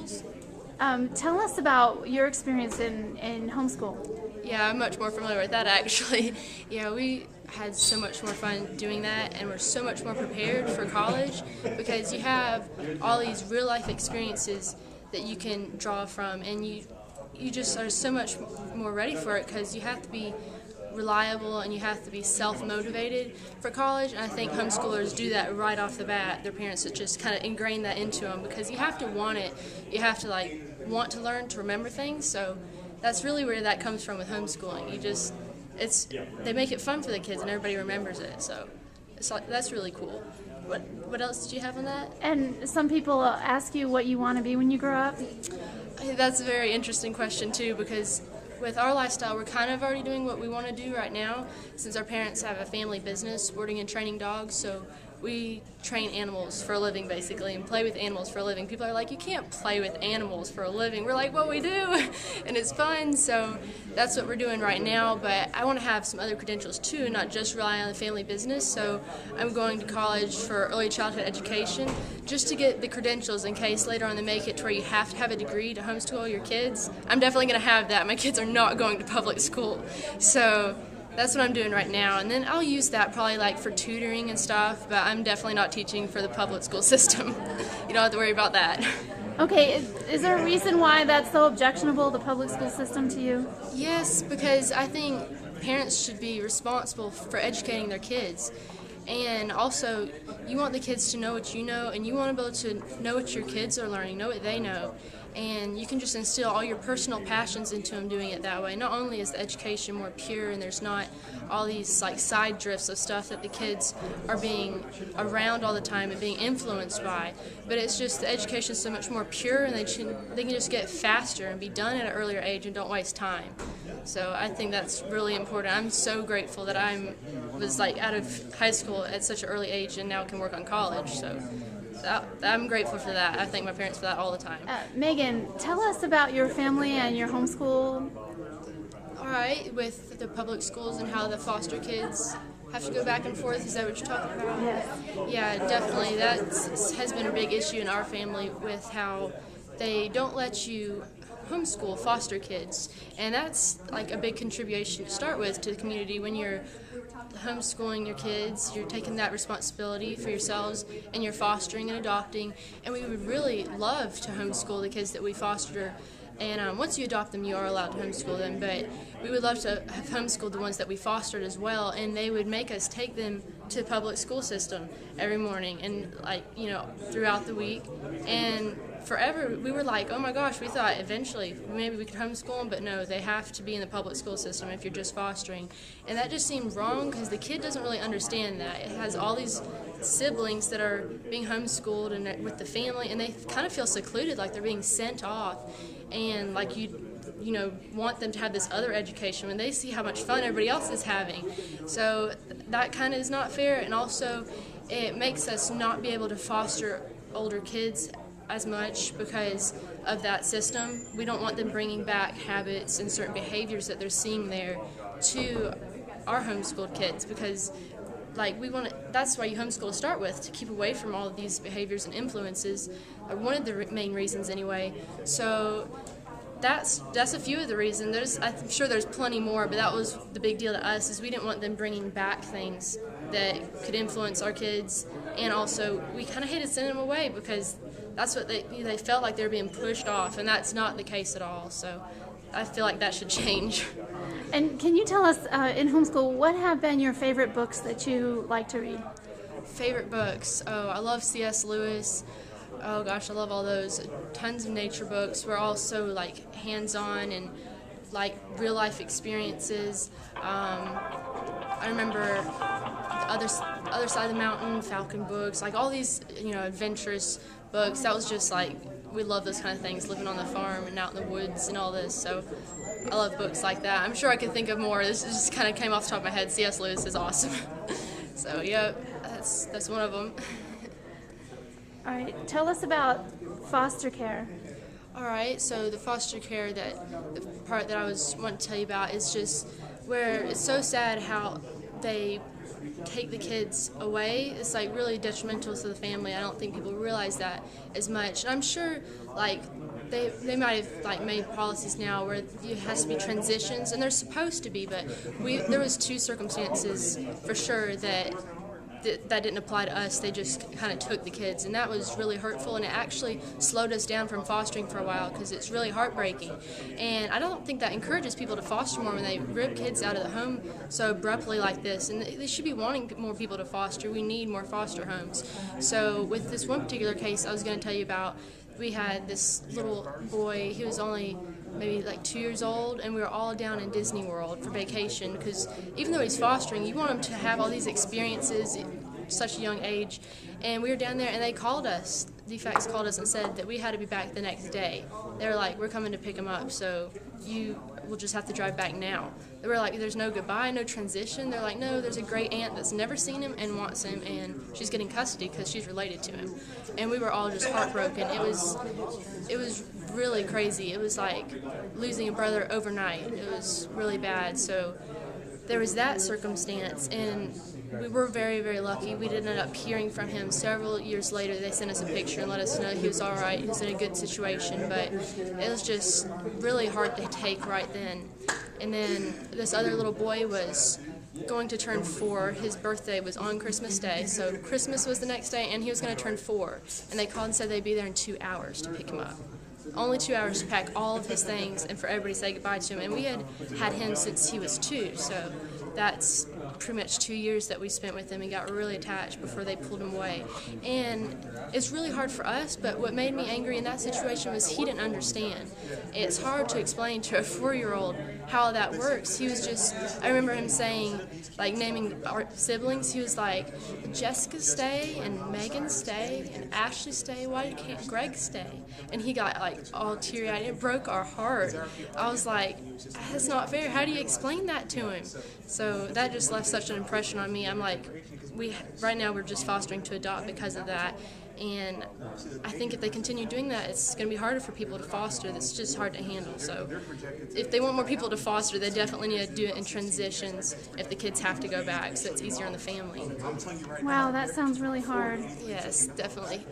schools. Tell us about your experience in homeschool. Yeah, I'm much more familiar with that actually. Yeah, we had so much more fun doing that, and we're so much more prepared for college because you have all these real life experiences that you can draw from, and you just are so much more ready for it because you have to be reliable and you have to be self-motivated for college. And I think homeschoolers do that right off the bat. Their parents just kind of ingrain that into them because you have to want it. You have to want to learn to remember things. So that's really where that comes from with homeschooling. They make it fun for the kids and everybody remembers it. So that's really cool. What else did you have on that? And some people ask you what you want to be when you grow up. That's a very interesting question too, because with our lifestyle, we're kind of already doing what we want to do right now, since our parents have a family business, sporting and training dogs, so we train animals for a living basically and play with animals for a living. People are like, you can't play with animals for a living. We're like, well, we do, and it's fun, so that's what we're doing right now. But I want to have some other credentials too, not just rely on the family business, so I'm going to college for early childhood education just to get the credentials in case later on they make it to where you have to have a degree to homeschool your kids. I'm definitely going to have that. My kids are not going to public school, so that's what I'm doing right now, and then I'll use that probably for tutoring and stuff, but I'm definitely not teaching for the public school system. You don't have to worry about that. Okay, is there a reason why that's so objectionable, the public school system, to you? Yes, because I think parents should be responsible for educating their kids. And also, you want the kids to know what you know, and you want to be able to know what your kids are learning, know what they know. And you can just instill all your personal passions into them doing it that way. Not only is the education more pure and there's not all these side drifts of stuff that the kids are being around all the time and being influenced by, but it's just the education is so much more pure, and they can just get faster and be done at an earlier age and don't waste time. So I think that's really important. I'm so grateful that I was out of high school at such an early age and now can work on college. So I'm grateful for that. I thank my parents for that all the time. Megan, tell us about your family and your homeschool. All right, with the public schools and how the foster kids have to go back and forth, is that what you're talking about? Yes. Yeah, definitely. That has been a big issue in our family with how they don't let you homeschool foster kids, and that's a big contribution to start with to the community. When you're homeschooling your kids, you're taking that responsibility for yourselves, and you're fostering and adopting, and we would really love to homeschool the kids that we foster. And once you adopt them, you are allowed to homeschool them, but we would love to have homeschooled the ones that we fostered as well, and they would make us take them to the public school system every morning and throughout the week. And forever we were like, oh my gosh, we thought eventually maybe we could homeschool them, but no, they have to be in the public school system if you're just fostering. And that just seemed wrong because the kid doesn't really understand that. It has all these siblings that are being homeschooled and with the family, and they kind of feel secluded, like they're being sent off, and you want them to have this other education when they see how much fun everybody else is having. So that kind of is not fair, and also it makes us not be able to foster older kids as much because of that system. We don't want them bringing back habits and certain behaviors that they're seeing there to our homeschooled kids, because that's why you homeschool to start with, to keep away from all of these behaviors and influences, or one of the main reasons anyway. So that's a few of the reasons. I'm sure there's plenty more, but that was the big deal to us, is we didn't want them bringing back things that could influence our kids, and also we kind of hated sending them away because that's what they felt like they were being pushed off, and that's not the case at all. So I feel like that should change. And can you tell us, in homeschool, what have been your favorite books that you like to read? Favorite books? Oh, I love C.S. Lewis. Oh gosh, I love all those. Tons of nature books. We're all so hands-on and real life experiences. I remember the other side of the mountain, Falcon books, all these adventurous books. That was just we love those kind of things, living on the farm and out in the woods and all this. So I love books like that. I'm sure I could think of more. This just kind of came off the top of my head. C.S. Lewis is awesome. So yeah, that's one of them. All right, tell us about foster care. All right, so the foster care, the part that I wanting to tell you about is just where it's so sad how they take the kids away. It's really detrimental to the family. I don't think people realize that as much. And I'm sure they might have like made policies now where it has to be transitions, and they're supposed to be, but there was 2 circumstances for sure that didn't apply to us. They just kind of took the kids, and that was really hurtful, and it actually slowed us down from fostering for a while because it's really heartbreaking. And I don't think that encourages people to foster more when they rip kids out of the home so abruptly like this, and they should be wanting more people to foster. We need more foster homes. So with this one particular case I was going to tell you about, we had this little boy. He was only maybe like 2 years old, and we were all down in Disney World for vacation because even though he's fostering, you want him to have all these experiences at such a young age. And we were down there, and they called us. DFACS called us and said that we had to be back the next day. They were like, we're coming to pick him up, so you will just have to drive back now. They were like, there's no goodbye, no transition. They're like, no, there's a great aunt that's never seen him and wants him, and she's getting custody because she's related to him. And we were all just heartbroken. It was really crazy. It was like losing a brother overnight. It was really bad. So there was that circumstance, and we were very, very lucky. We did end up hearing from him several years later. They sent us a picture and let us know he was all right. He was in a good situation, but it was just really hard to take right then. And then this other little boy was going to turn 4. His birthday was on Christmas Day, so Christmas was the next day, and he was going to turn 4. And they called and said they'd be there in 2 hours to pick him up. Only 2 hours to pack all of his things and for everybody to say goodbye to him. And we had him since he was 2, so that's pretty much 2 years that we spent with him and got really attached before they pulled him away. And it's really hard for us, but what made me angry in that situation was he didn't understand. It's hard to explain to a 4-year-old how that works. He was just, I remember him saying, like naming our siblings, he was like, Jessica stay, and Megan stay, and Ashley stay, why can't Greg stay? And he got like all teary-eyed. It broke our heart. I was like, that's not fair. How do you explain that to him? So that just left such an impression on me. I'm like, right now we're just fostering to adopt because of that. And I think if they continue doing that, it's going to be harder for people to foster. That's just hard to handle. So if they want more people to foster, they definitely need to do it in transitions if the kids have to go back, so it's easier on the family. Wow, that sounds really hard. Yes, definitely.